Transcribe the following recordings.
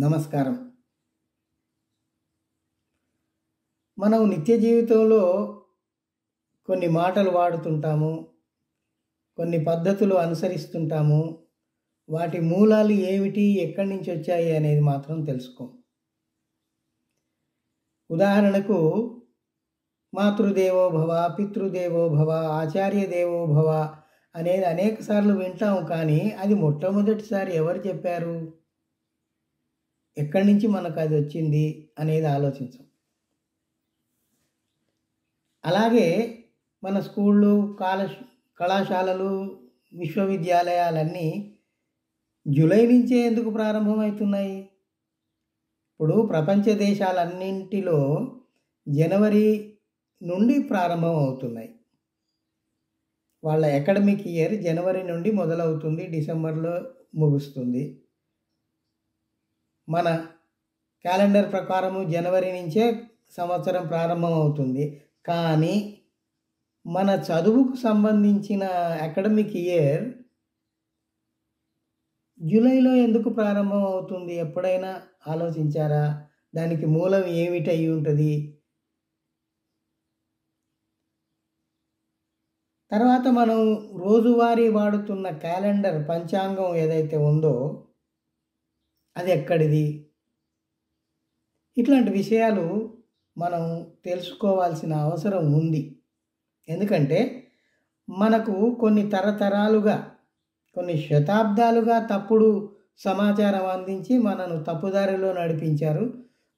నమస్కారం. మనం నిత్య జీవితంలో కొన్ని మాటలు వాడుతుంటాము, కొన్ని పద్ధతులు అనుసరిస్తుంటాము. వాటి మూలాలు ఏమిటి, ఎక్కడి నుంచి వచ్చాయి అనేది మాత్రం తెలుసుకోం. ఉదాహరణకు మాతృదేవో భవ, పితృదేవో భవ, ఆచార్య దేవో భవ అనేది అనేక సార్లు వింటాం. కానీ అది మొట్టమొదటిసారి ఎవరు చెప్పారు, ఎక్కడి నుంచి మనకు అది వచ్చింది అనేది ఆలోచించం. అలాగే మన స్కూళ్ళు, కళాశాలలు, విశ్వవిద్యాలయాలన్నీ జూలై నుంచే ఎందుకు ప్రారంభమవుతున్నాయి? ఇప్పుడు ప్రపంచ దేశాలన్నింటిలో జనవరి నుండి ప్రారంభం అవుతున్నాయి. వాళ్ళ అకాడమిక్ ఇయర్ జనవరి నుండి మొదలవుతుంది, డిసెంబర్లో ముగుస్తుంది. మన క్యాలెండర్ ప్రకారము జనవరి నుంచే సంవత్సరం ప్రారంభం అవుతుంది. కానీ మన చదువుకు సంబంధించిన అకాడమిక్ ఇయర్ జూలైలో ఎందుకు ప్రారంభం అవుతుంది? ఎప్పుడైనా ఆలోచించారా? దానికి మూలం ఏమిటై ఉంటుంది? తర్వాత మనం రోజువారీ వాడుతున్న క్యాలెండర్, పంచాంగం ఏదైతే ఉందో అది ఎక్కడిది? ఇట్లాంటి విషయాలు మనం తెలుసుకోవాల్సిన అవసరం ఉంది. ఎందుకంటే మనకు కొన్ని తరతరాలుగా, కొన్ని శతాబ్దాలుగా తప్పుడు సమాచారం అందించి మనను తప్పుదారిలో నడిపించారు,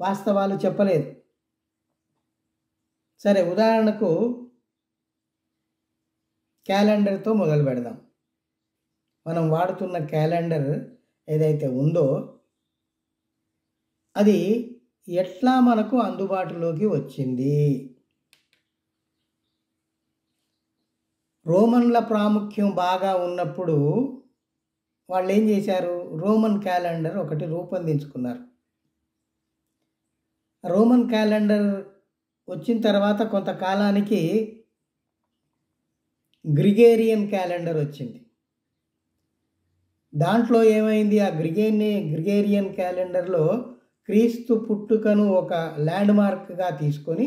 వాస్తవాలు చెప్పలేదు. సరే, ఉదాహరణకు క్యాలెండర్తో మొదలు పెడదాం. మనం వాడుతున్న క్యాలెండర్ ఏదైతే ఉందో అది ఎట్లా మనకు అందుబాటులోకి వచ్చింది? రోమన్ల ప్రాముఖ్యం బాగా ఉన్నప్పుడు వాళ్ళు ఏం చేశారు? రోమన్ క్యాలెండర్ ఒకటి రూపొందించుకున్నారు. రోమన్ క్యాలెండర్ వచ్చిన తర్వాత కొంతకాలానికి గ్రిగేరియన్ క్యాలెండర్ వచ్చింది. దాంట్లో ఏమైంది? ఆ గ్రిగేరియన్ క్యాలెండర్లో క్రీస్తు పుట్టుకను ఒక ల్యాండ్ మార్క్గా తీసుకొని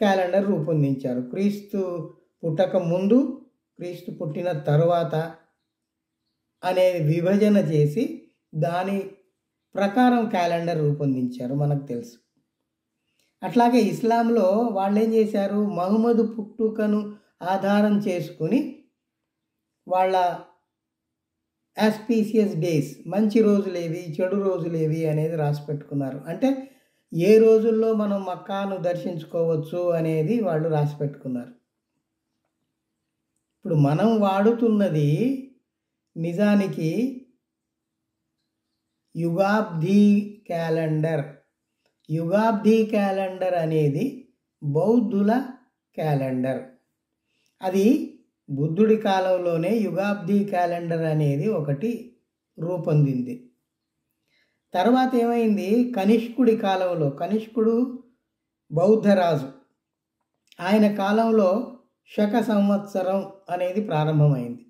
క్యాలెండర్ రూపొందించారు. క్రీస్తు పుట్టక ముందు, క్రీస్తు పుట్టిన తరువాత అనే విభజన చేసి దాని ప్రకారం క్యాలెండర్ రూపొందించారు, మనకు తెలుసు. అట్లాగే ఇస్లాంలో వాళ్ళు ఏం చేశారు? మహమ్మదు పుట్టుకను ఆధారం చేసుకుని వాళ్ళ ఆస్పీషియస్ డేస్, మంచి రోజులేవి, చెడు రోజులేవి అనేది రాసి పెట్టుకున్నారు. అంటే ఏ రోజుల్లో మనం మక్కాను దర్శించుకోవచ్చు అనేది వాళ్ళు రాసి పెట్టుకున్నారు. ఇప్పుడు మనం వాడుతున్నది నిజానికి యుగాబ్ది క్యాలెండర్. యుగాబ్ది క్యాలెండర్ అనేది బౌద్ధుల క్యాలెండర్. అది బుద్ధుడి కాలంలోనే యుగాబ్ది క్యాలెండర్ అనేది ఒకటి రూపొందింది. తర్వాత ఏమైంది? కనిష్కుడి కాలంలో, కనిష్కుడు బౌద్ధరాజు, ఆయన కాలంలో శక సంవత్సరం అనేది ప్రారంభమైంది.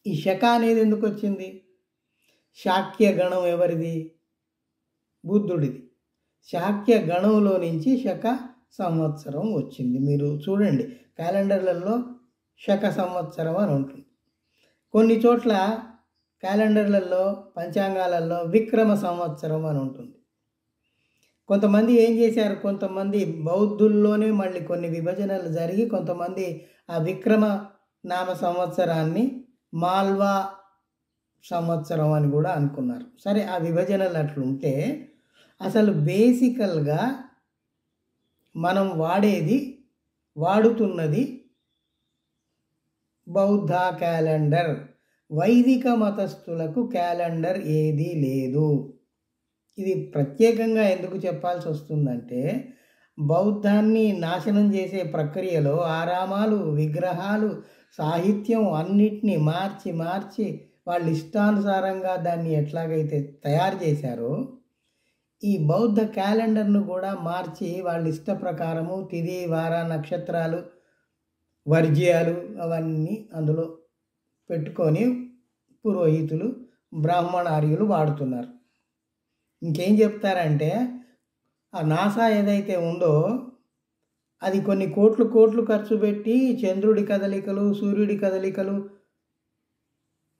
ఈ శక అనేది ఎందుకు వచ్చింది? శాక్య గణం ఎవరిది? బుద్ధుడిది. శాక్య గణంలో నుంచి శక సంవత్సరం వచ్చింది. మీరు చూడండి, క్యాలెండర్లలో శక సంవత్సరం అని ఉంటుంది. కొన్ని చోట్ల క్యాలెండర్లలో, పంచాంగాలలో విక్రమ సంవత్సరం అని ఉంటుంది. కొంతమంది ఏం చేశారు? కొంతమంది బౌద్ధుల్లోనే మళ్ళీ కొన్ని విభజనలు జరిగి కొంతమంది ఆ విక్రమ నామ సంవత్సరాన్ని మాల్వా సంవత్సరం అని కూడా అనుకున్నారు. సరే, ఆ విభజనలు అట్లుంటే అసలు బేసికల్గా మనం వాడుతున్నది బౌద్ధ క్యాలెండర్. వైదిక మతస్థులకు క్యాలెండర్ ఏదీ లేదు. ఇది ప్రత్యేకంగా ఎందుకు చెప్పాల్సి వస్తుందంటే, బౌద్ధాన్ని నాశనం చేసే ప్రక్రియలో ఆరామాలు, విగ్రహాలు, సాహిత్యం అన్నిటినీ మార్చి వాళ్ళ ఇష్టానుసారంగా దాన్ని ఎట్లాగైతే తయారు చేశారో, ఈ బౌద్ధ క్యాలెండర్ను కూడా మార్చి వాళ్ళ ఇష్ట ప్రకారము తిథి, వార, నక్షత్రాలు, వర్జ్యాలు అవన్నీ అందులో పెట్టుకొని పురోహితులు, బ్రాహ్మణార్యులు వాడుతున్నారు. ఇంకేం చెప్తారంటే ఆ నాసా ఏదైతే ఉందో అది కొన్ని కోట్లు ఖర్చు పెట్టి చంద్రుడి కదలికలు, సూర్యుడి కదలికలు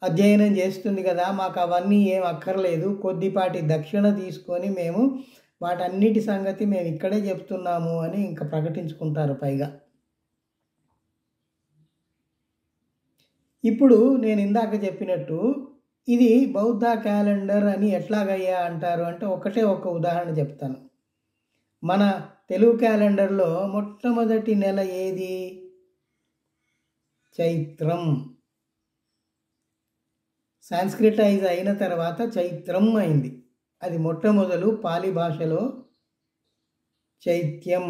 అధ్యయనం చేస్తుంది కదా, మాకు అవన్నీ ఏం అక్కర్లేదు, కొద్దిపాటి దక్షిణ తీసుకొని మేము వాటన్నిటి సంగతి మేము ఇక్కడే చెప్తున్నాము అని ఇంకా ప్రకటించుకుంటారు పైగా. ఇప్పుడు నేను ఇందాక చెప్పినట్టు ఇది బౌద్ధ క్యాలెండర్ అని ఎట్లాగయ్యా అంటారు అంటే ఒకటే ఒక ఉదాహరణ చెప్తాను. మన తెలుగు క్యాలెండర్లో మొట్టమొదటి నెల ఏది? చైత్రం. సాంస్క్రిటైజ్ అయిన తర్వాత చైత్రం అయింది. అది మొట్టమొదలు పాలి భాషలో చైత్యం.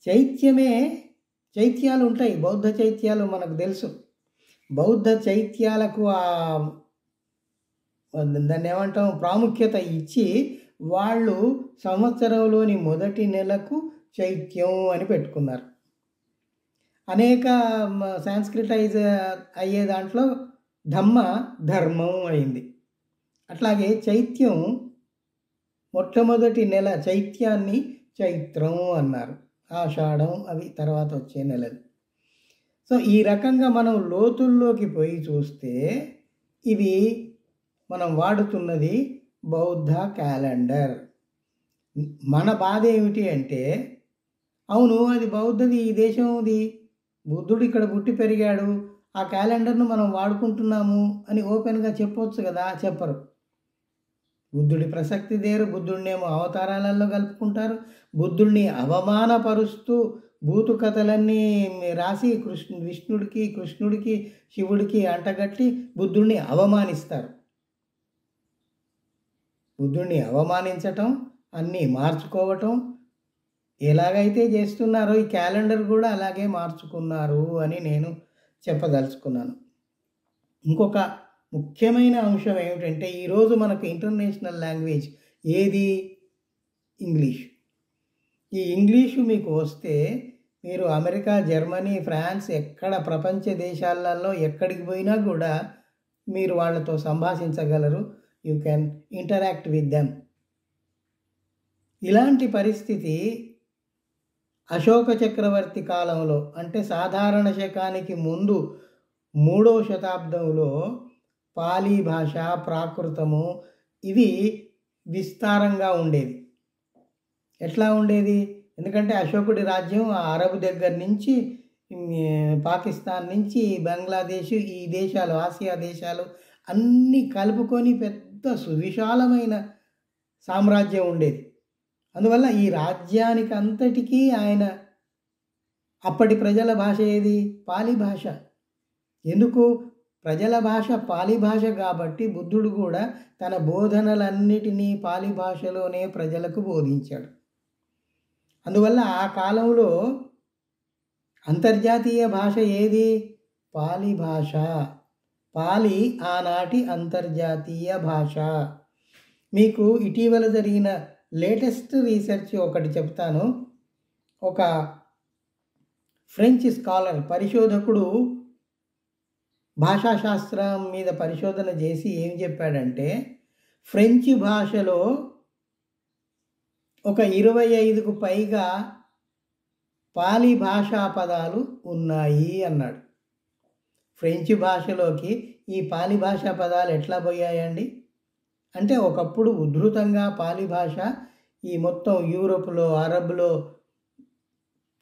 చైత్యమే చైత్యాలు ఉంటాయి, బౌద్ధ చైత్యాలు మనకు తెలుసు. బౌద్ధ చైత్యాలకు దాన్ని ఏమంటాం ప్రాముఖ్యత ఇచ్చి వాళ్ళు సంవత్సరంలోని మొదటి నెలకు చైత్యం అని పెట్టుకున్నారు. అనేక సాంస్క్రిటైజ్ అయ్యే దాంట్లో ధమ్మ ధర్మం అయింది. అట్లాగే చైత్యం మొట్టమొదటి నెల చైత్యాన్ని చైత్రం అన్నారు. ఆషాఢం అవి తర్వాత వచ్చే నెలలు. సో ఈ రకంగా మనం లోతుల్లోకి పోయి చూస్తే ఇది మనం వాడుతున్నది బౌద్ధ క్యాలెండర్. మన బాధ ఏమిటి అంటే అవును అది బౌద్ధది, ఈ దేశంది, బుద్ధుడు ఇక్కడ పుట్టి పెరిగాడు, ఆ క్యాలెండర్ను మనం వాడుకుంటున్నాము అని ఓపెన్గా చెప్పవచ్చు కదా, చెప్పరు. బుద్ధుడి ప్రసక్తి దేరు, బుద్ధుడినేమో అవతారాలలో కలుపుకుంటారు, బుద్ధుడిని అవమానపరుస్తూ భూతు కథలన్నీ రాసి విష్ణుడికి కృష్ణుడికి శివుడికి అంటగట్టి బుద్ధుడిని అవమానిస్తారు. బుద్ధుడిని అవమానించటం, అన్నీ మార్చుకోవటం ఎలాగైతే చేస్తున్నారో ఈ క్యాలెండర్ కూడా అలాగే మార్చుకున్నారు అని నేను చెప్పదలుచుకున్నాను. ఇంకొక ముఖ్యమైన అంశం ఏమిటంటే ఈరోజు మనకు ఇంటర్నేషనల్ లాంగ్వేజ్ ఏది? ఇంగ్లీష్. ఈ ఇంగ్లీషు మీకు వస్తే మీరు అమెరికా, జర్మనీ, ఫ్రాన్స్ ఎక్కడ ప్రపంచ దేశాలలో ఎక్కడికి పోయినా కూడా మీరు వాళ్ళతో సంభాషించగలరు. You can interact with them. ఇలాంటి పరిస్థితి అశోక చక్రవర్తి కాలంలో అంటే సాధారణ శకానికి ముందు 3వ శతాబ్దంలో పాలీ భాష, ప్రాకృతము ఇవి విస్తారంగా ఉండేది. ఎట్లా ఉండేది? ఎందుకంటే అశోకుడి రాజ్యం అరబ్ దగ్గర నుంచి పాకిస్తాన్ నుంచి బంగ్లాదేశ్, ఈ దేశాలు, ఆసియా దేశాలు అన్నీ కలుపుకొని పెద్ద సువిశాలమైన సామ్రాజ్యం ఉండేది. అందువల్ల ఈ రాజ్యానికి అంతటికీ ఆయన అప్పటి ప్రజల భాష ఏది? పాలీ భాష. ఎందుకు? ప్రజల భాష పాలీ భాష కాబట్టి బుద్ధుడు కూడా తన బోధనలన్నిటినీ పాలీ భాషలోనే ప్రజలకు బోధించాడు. అందువల్ల ఆ కాలంలో అంతర్జాతీయ భాష ఏది? పాలీ భాష. పాలీ ఆనాటి అంతర్జాతీయ భాష. మీకు ఇటీవల జరిగిన లేటెస్ట్ రీసెర్చ్ ఒకటి చెప్తాను. ఒక ఫ్రెంచ్ స్కాలర్, పరిశోధకుడు భాషాశాస్త్రం మీద పరిశోధన చేసి ఏం చెప్పాడంటే ఫ్రెంచ్ భాషలో ఒక 25కు పైగా పాలీ భాషా పదాలు ఉన్నాయి అన్నాడు. ఫ్రెంచ్ భాషలోకి ఈ పాలీ భాషా పదాలు ఎట్లా పోయాయండి అంటే ఒకప్పుడు ఉధృతంగా పాలీ భాష ఈ మొత్తం యూరోప్లో, అరబ్లో,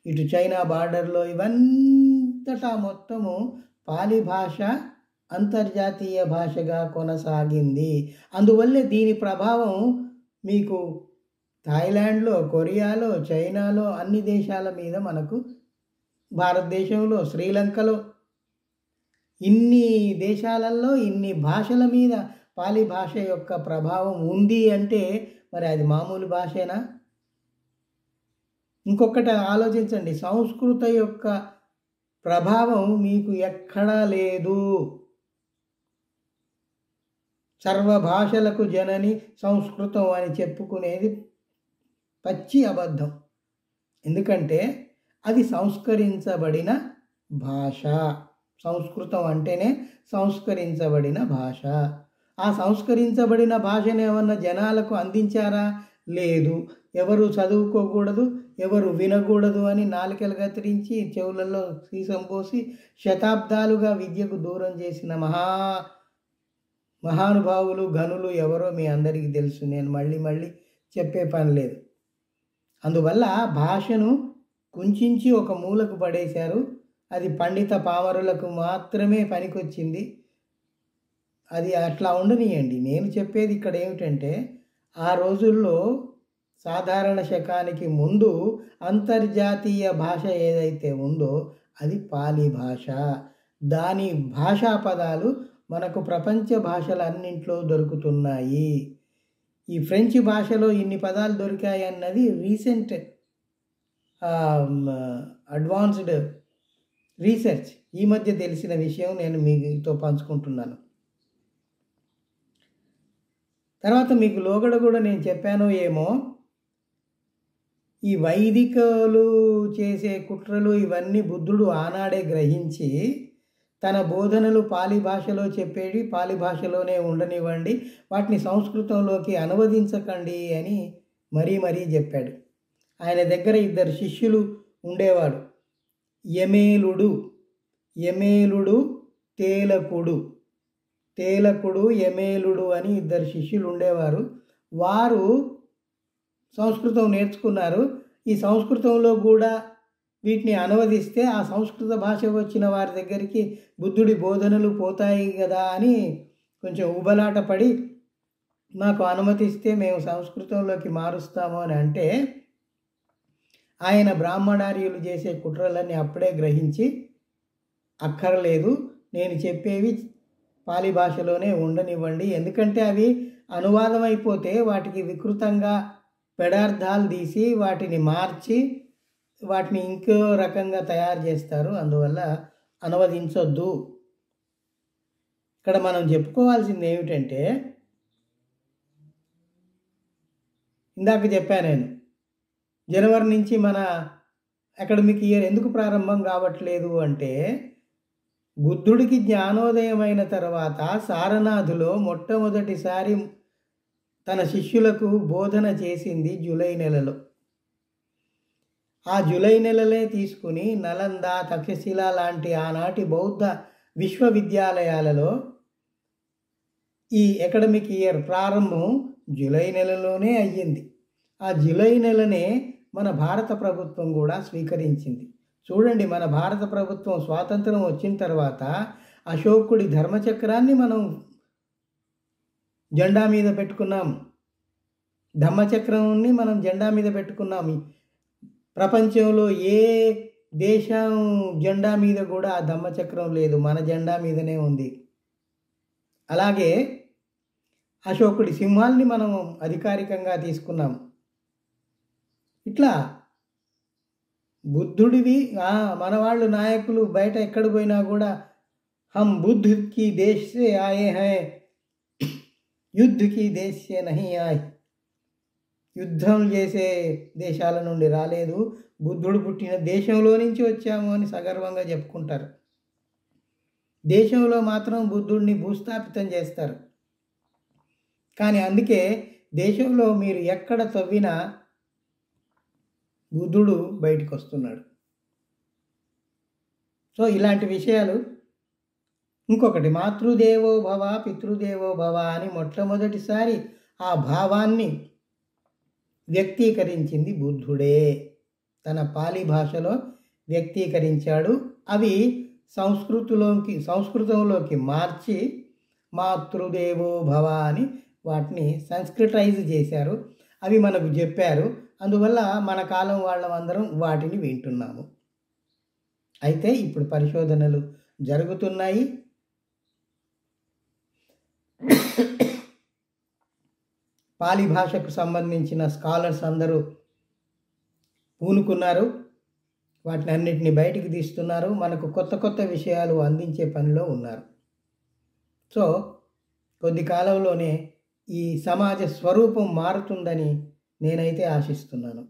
ఇటు చైనా బార్డర్లో ఇవంతటా మొత్తము పాలీ భాష అంతర్జాతీయ భాషగా కొనసాగింది. అందువల్లే దీని ప్రభావం మీకు థాయిలాండ్లో, కొరియాలో, చైనాలో అన్ని దేశాల మీద మనకు, భారతదేశంలో, శ్రీలంకలో ఇన్ని దేశాలలో ఇన్ని భాషల మీద పాలీ భాష యొక్క ప్రభావం ఉంది అంటే మరి అది మామూలు భాషేనా? ఇంకొకటి ఆలోచించండి, సంస్కృత యొక్క ప్రభావం మీకు ఎక్కడా లేదు. సర్వభాషలకు జనని సంస్కృతం అని చెప్పుకునేది పచ్చి అబద్ధం. ఎందుకంటే అది సంస్కరించబడిన భాష. సంస్కృతం అంటేనే సంస్కరించబడిన భాష. ఆ సంస్కరించబడిన భాషను ఏమన్నా జనాలకు అందించారా? లేదు. ఎవరు చదువుకోకూడదు, ఎవరు వినకూడదు అని నాలుకలు కత్తిరించి చెవులలో సీసం పోసి శతాబ్దాలుగా విద్యకు దూరం చేసిన మహానుభావులు, ఘనులు ఎవరో మీ అందరికీ తెలుసు. నేను మళ్ళీ మళ్ళీ చెప్పే పని లేదు. అందువల్ల భాషను కుంచించి ఒక మూలకు పడేశారు. అది పండిత పామరులకు మాత్రమే పనికొచ్చింది. అది అట్లా ఉండనియండి. నేను చెప్పేది ఇక్కడ ఏమిటంటే, ఆ రోజుల్లో సాధారణ శకానికి ముందు అంతర్జాతీయ భాష ఏదైతే ఉందో అది పాలి భాష. దాని భాషా పదాలు మనకు ప్రపంచ భాషలన్నింట్లో దొరుకుతున్నాయి. ఈ ఫ్రెంచ్ భాషలో ఇన్ని పదాలు దొరికాయి అన్నది రీసెంట్ అడ్వాన్స్డ్ రీసెర్చ్. ఈ మధ్య తెలిసిన విషయం నేను మీతో పంచుకుంటున్నాను. తర్వాత మీకు లోగడ కూడా నేను చెప్పానో ఏమో, ఈ వైదికులు చేసే కుట్రలు ఇవన్నీ బుద్ధుడు ఆనాడే గ్రహించి తన బోధనలు పాలి భాషలో చెప్పేది పాలి భాషలోనే ఉండనివ్వండి, వాటిని సంస్కృతంలోకి అనువదించకండి అని మరీ మరీ చెప్పాడు. ఆయన దగ్గర ఇద్దరు శిష్యులు ఉండేవాడు, యమేలుడు తేలకుడు యమేలుడు అని ఇద్దరు శిష్యులు ఉండేవారు. వారు సంస్కృతం నేర్చుకున్నారు. ఈ సంస్కృతంలో కూడా వీటిని అనువదిస్తే ఆ సంస్కృత భాష వచ్చిన వారి దగ్గరికి బుద్ధుడి బోధనలు పోతాయి కదా అని కొంచెం ఉబలాట పడి, మాకు అనుమతిస్తే మేము సంస్కృతంలోకి మారుస్తాము అని అంటే, ఆయన బ్రాహ్మణార్యులు చేసే కుట్రలన్నీ అప్పుడే గ్రహించి, అక్కర్లేదు, నేను చెప్పేవి పాలి భాషలోనే ఉండనివ్వండి, ఎందుకంటే అవి అనువాదం అయిపోతే వాటికి వికృతంగా పెడార్థాలు తీసి వాటిని మార్చి వాటిని ఇంకో రకంగా తయారు చేస్తారు, అందువల్ల అనువదించొద్దు. ఇక్కడ మనం చెప్పుకోవాల్సింది ఏమిటంటే, ఇందాక చెప్పాను నేను, జనవరి నుంచి మన అకాడమిక్ ఇయర్ ఎందుకు ప్రారంభం కావట్లేదు అంటే, బుద్ధుడికి జ్ఞానోదయం అయిన తర్వాత సారనాథులో మొట్టమొదటిసారి తన శిష్యులకు బోధన చేసింది జూలై నెలలో. ఆ జూలై నెలలే తీసుకుని నలంద, తక్షశిల లాంటి ఆనాటి బౌద్ధ విశ్వవిద్యాలయాలలో ఈ అకాడమిక్ ఇయర్ ప్రారంభం జూలై నెలలోనే అయ్యింది. ఆ జూలై నెలనే మన భారత ప్రభుత్వం కూడా స్వీకరించింది. చూడండి, మన భారత ప్రభుత్వం స్వాతంత్రం వచ్చిన తర్వాత అశోకుడి ధర్మచక్రాన్ని మనం జెండా మీద పెట్టుకున్నాం, ధమ్మచక్రాన్ని మనం జెండా మీద పెట్టుకున్నాం. ప్రపంచంలో ఏ దేశం జెండా మీద కూడా ఆ ధమ్మచక్రం లేదు, మన జెండా మీదనే ఉంది. అలాగే అశోకుడి సింహాల్ని మనం అధికారికంగా తీసుకున్నాం. ఇట్లా బుద్ధుడివి మన వాళ్ళు నాయకులు బయట ఎక్కడ పోయినా కూడా హమ్ బుద్ధ్ కి దేశ్ సే ఆయే హై, యుద్ధ్ కి దేశ్ సే నహీ ఆయ్. యుద్ధం చేసే దేశాల నుండి రాలేదు, బుద్ధుడు పుట్టిన దేశంలో నుంచి వచ్చాము అని సగర్వంగా చెప్పుకుంటారు. దేశంలో మాత్రం బుద్ధుడిని భూస్థాపితం చేస్తారు. కానీ అందుకే దేశంలో మీరు ఎక్కడ తవ్వినా బుద్ధుడు బయటకు వస్తున్నాడు. సో ఇలాంటి విషయాలు. ఇంకొకటి, మాతృదేవో భవ పితృదేవో భవ అని మొట్టమొదటిసారి ఆ భావాన్ని వ్యక్తీకరించింది బుద్ధుడే. తన పాలి భాషలో వ్యక్తీకరించాడు. అవి సంస్కృతంలోకి మార్చి మాతృదేవో భవ అని వాటిని సంస్కృటైజ్ చేశారు. అవి మనకు చెప్పారు. అందువల్ల మన కాలం వాళ్ళమందరం వాటిని వింటున్నాము. అయితే ఇప్పుడు పరిశోధనలు జరుగుతున్నాయి. పాలి భాషకు సంబంధించిన స్కాలర్స్ అందరూ పూనుకున్నారు, వాటిని అన్నిటిని బయటికి తీస్తున్నారు, మనకు కొత్త కొత్త విషయాలు అందించే పనిలో ఉన్నారు. సో కొద్ది కాలంలోనే ఈ సమాజ స్వరూపం మారుతుందని నేనైతే ఆశిస్తున్నాను.